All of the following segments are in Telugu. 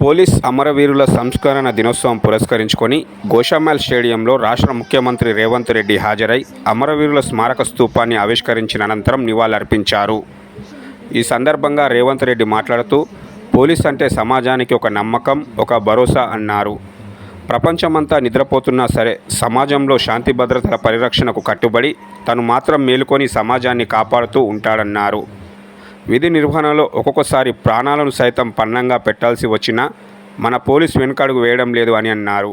పోలీస్ అమరవీరుల సంస్మరణ దినోత్సవం పురస్కరించుకొని గోషామాల్ స్టేడియంలో రాష్ట్ర ముఖ్యమంత్రి రేవంత్ రెడ్డి హాజరై అమరవీరుల స్మారక స్తూపాన్ని ఆవిష్కరించిన అనంతరం నివాళులర్పించారు. ఈ సందర్భంగా రేవంత్ రెడ్డి మాట్లాడుతూ, పోలీస్ అంటే సమాజానికి ఒక నమ్మకం, ఒక భరోసా అన్నారు. ప్రపంచమంతా నిద్రపోతున్నా సరే సమాజంలో శాంతి భద్రతల పరిరక్షణకు కట్టుబడి తను మాత్రం మేలుకొని సమాజాన్ని కాపాడుతూ ఉంటాడన్నారు. విధి నిర్వహణలో ఒక్కొక్కసారి ప్రాణాలను సైతం పణంగా పెట్టాల్సి వచ్చినా మన పోలీసు వెనుకడుగు వేయడం లేదు అని అన్నారు.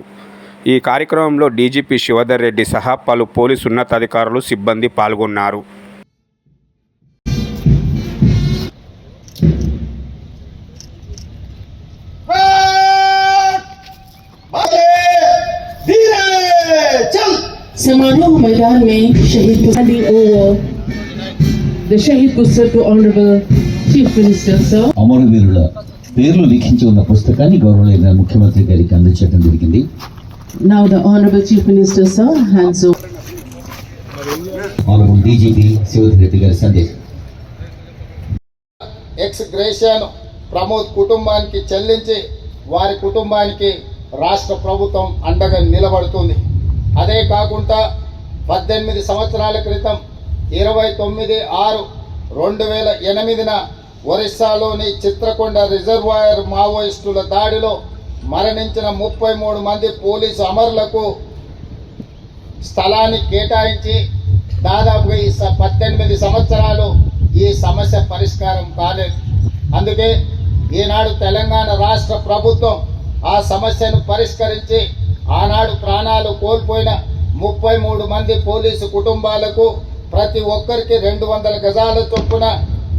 ఈ కార్యక్రమంలో డీజీపీ శివధర్ రెడ్డి సహా పలు పోలీసు ఉన్నతాధికారులు, సిబ్బంది పాల్గొన్నారు. समारोह मैदान में शहीद the Shahid Puster to Honorable Chief Minister, sir. అమరవీరుల పేర్లు లిఖించి ఉన్న పుస్తకాన్ని గౌరవనీయ ముఖ్యమంత్రి గారికి అందజేయడం జరిగింది. Now the Honorable Chief Minister, sir, hands over. Honorable DGP Shivadhar Reddy గారి సందేశం. ఎక్స్ గ్రేషియాను ప్రమోద్ కుటుంబానికి చెల్లించి వారి కుటుంబానికి రాష్ట్ర ప్రభుత్వం అండగా నిలబడుతుంది. అదే కాకుండా 18 సంవత్సరాల క్రితం 29/6/2008 ఒరిస్సాలోని చిత్రకొండ రిజర్వాయర్ మావోయిస్టుల దాడిలో మరణించిన 33 మంది పోలీసు అమరులకు స్థలాన్ని కేటాయించి దాదాపుగా ఈ 18 సంవత్సరాలు ఈ సమస్య పరిష్కారం కాలేదు. అందుకే ఈనాడు తెలంగాణ రాష్ట్ర ప్రభుత్వం ఆ సమస్యను పరిష్కరించి ఆనాడు ప్రాణాలు కోల్పోయిన 33 మంది పోలీసు కుటుంబాలకు ప్రతి ఒక్కరికి 200 గజాల చొప్పున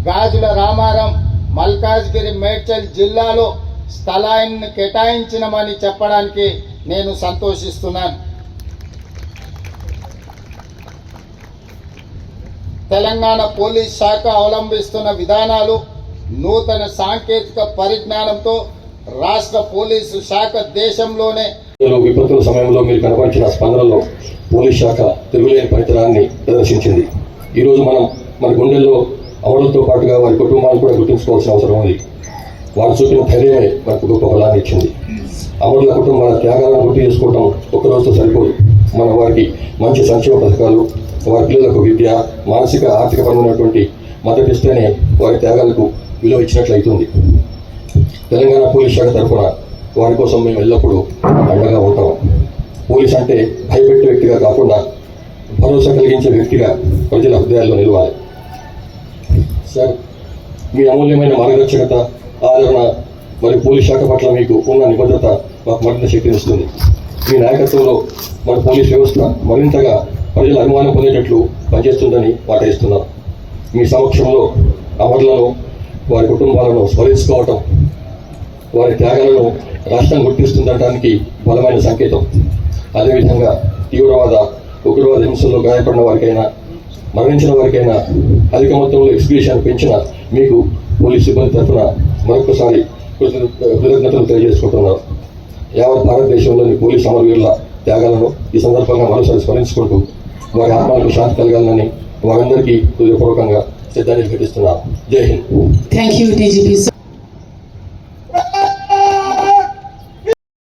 గాజుల రామారం, మల్కాజ్గిరి, మేడ్చల్ జిల్లాలో స్థలాన్ని కేటాయించినమని చెప్పడానికి నేను సంతోషిస్తున్నాను. తెలంగాణ పోలీస్ శాఖ అవలంబిస్తున్న విధానాలు, నూతన సాంకేతిక పరిజ్ఞానంతో రాష్ట్ర పోలీసు శాఖ దేశంలోనే విపత్తుల సమయంలో మీరు కనబరిచిన స్పందనలో పోలీస్ శాఖ తిరుగులేని పనితనాన్ని ప్రదర్శించింది. ఈరోజు మనం మన గుండెల్లో అమరులతో పాటుగా వారి కుటుంబాన్ని కూడా గుర్తుంచుకోవాల్సిన అవసరం ఉంది. వారు చూపిన ధైర్యమే మనకు గొప్ప బలాన్ని ఇచ్చింది. అమరుల కుటుంబాల త్యాగాలను గుర్తు చేసుకోవడం ఒక్కరోజుతో సరిపోదు. మన వారికి మంచి సంక్షేమ పథకాలు, వారి పిల్లలకు విద్య, మానసిక ఆర్థికపరమైనటువంటి మద్దతు ఇస్తేనే వారి త్యాగాలకు విలువ ఇచ్చినట్లయితుంది. తెలంగాణ పోలీస్ శాఖ తరఫున వారి కోసం మేము ఎల్లప్పుడూ అండగా ఉంటాం. పోలీస్ అంటే భయపెట్టే వ్యక్తిగా కాకుండా భరోసా కలిగించే వ్యక్తిగా ప్రజల హృదయాల్లో నిలవాలి. సార్, మీ అమూల్యమైన మార్గదర్శకత, ఆదరణ మరియు పోలీస్ శాఖ పట్ల మీకు ఉన్న నిబద్ధత మాకు మరింత శక్తినిస్తుంది. మీ నాయకత్వంలో మన పోలీస్ వ్యవస్థ మరింతగా ప్రజల అభిమానం పొందేటట్లు పనిచేస్తుందని మాట ఇస్తున్నాం. మీ సమక్షంలో అమరులను, వారి కుటుంబాలను స్మరించుకోవటం వారి త్యాగాలను రాష్ట్రం గుర్తిస్తుందనడానికి బలమైన సంకేతం. అదేవిధంగా తీవ్రవాద, ఉగ్రవాద హింసల్లో గాయపడిన వారికైనా, మరణించిన వారికైనా అధిక మొత్తంలో ఎక్స్గ్రేషన్ పెంచిన మీకు పోలీస్ సిబ్బంది తరఫున మరొకసారి కృతజ్ఞతలు తెలియజేసుకుంటున్నారు. యావత్ భారతదేశంలోని పోలీస్ అమరవీరుల త్యాగాలను ఈ సందర్భంగా మరోసారి స్మరించుకుంటూ వారి ఆత్మలకు శాంతి కలగాలని వారందరికీ హృదయపూర్వకంగా శ్రద్ధాంజలి ఘటిస్తున్నారు. జై Hind. Thank you, DGP, sir.